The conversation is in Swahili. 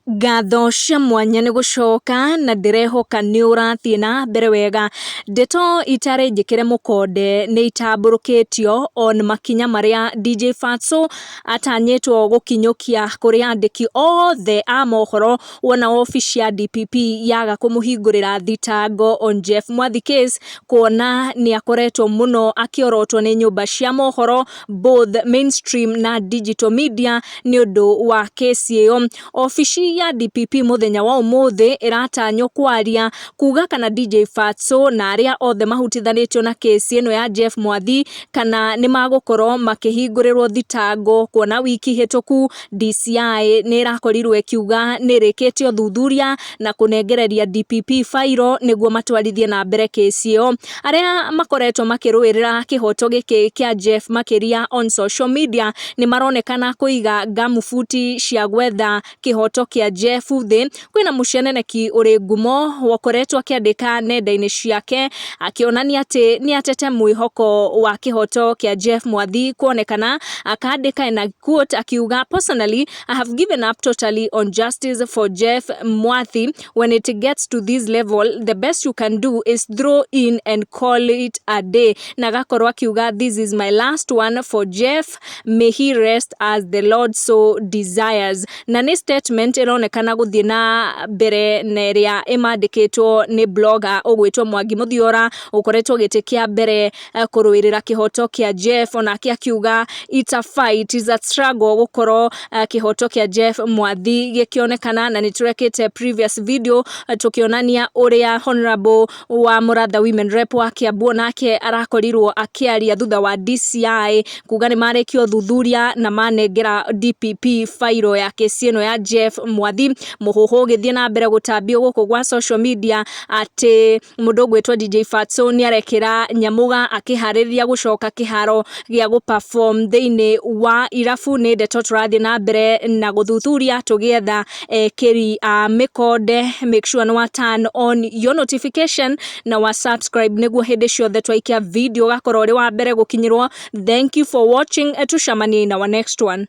Ngatho cia mwanya nĩ gũcoka na ndĩrehoka nĩ ũrathiĩ na mbere wega. Ndeto itarĩ njĩkĩre mũkonde nĩ itambũrũkĩtio on makinya marĩa DJ Fatxo atanyĩtwo gũkinyũkia kũrĩ andĩki othe a mohoro wona obici ya DPP yaga kũmũhingũrĩra thitango on Jeff Mwathi case, kuona nĩ akoretwo mũno akĩorotwo nĩ nyũmba cia mohoro both mainstream na digital media nĩ ũndũ wa kesi ĩyo. Obici ya DPP muthenya wa ũmũthĩ ĩratanywo kwaria kuga kana DJ Fatxo na arĩa othe mahutithanĩtio na kesi ĩno ya Jeff Mwathi kana nĩ magũkorwo makĩhingũrĩrwo thitango, kuona wiki hĩtũku DCI nĩ ĩrakorirwo ĩkiuga nĩ ĩrĩkĩtie ũthuthuria na kũnengereria DPP fairo nĩguo matwarithie na mbere kesi ĩyo. Arĩa makoretwo makĩrũĩrĩra kĩhoto gĩkĩ kĩa Jeff makĩria on social media nĩ maronekana kũiga gamubuti cia gwetha kĩhoto kĩa Jeff thĩ. Kwĩna mũceneneki ũrĩ ngumo wakoretwo akĩandĩka nenda-inĩ ciake akĩonania atĩ nĩ atete mwĩhoko wa kĩhoto kĩa Jeff Mwathi, kuonekana akandĩka and quote akiuga, "Personally, I have given up totally on justice for Jeff Mwathi. When it gets to this level, the best you can do is throw in and call it a day." Na gakorwo akiuga, "This is my last one for Jeff. May he rest as the Lord so desires." Na nĩ statement ĩronekana gũthiĩ na mbere na ĩrĩa ĩmandĩkĩtwo nĩ blogger ũgwĩtwo Mwangi Mũthiora, ũkoretwo gĩtĩ kĩa mbere kũrũĩrĩra kĩhoto kĩa Jeff, onake akiuga it's a fight, it's a struggle gũkorwo kĩhoto kĩa Jeff Mwathi gĩkĩonekana. Na nĩ tũrekĩte previous video tukionania ũrĩa honorable wa Mũratha women rep wa Kiambu nake arakorirwo akĩaria thutha wa DCI kuga nĩ marĩkia ũthuthuria na manengera DPP fairo ya kesi ĩno ya Jeff Mwathi. Mũhuhu ũgĩthiĩ na mbere gũtambio gũkũ gwa social media atĩ mũndũ ũgwĩtwo DJ Fatxo nĩ arekĩra Nyamũga akĩharĩrĩria gũcoka kĩharo gĩa gũ-perform thĩinĩ wa irabu. Nĩ ndeto tũrathiĩ na mbere na gũthuthuria tũgĩetha ekĩri a mĩkonde. Make sure nĩ wa turn on your notification na wa subscribe nĩguo hĩndĩ ciothe twaikia video gakorwo ũrĩ wa mbere gũkinyĩrwo. Thank you for watching. Tucemanie in our next one.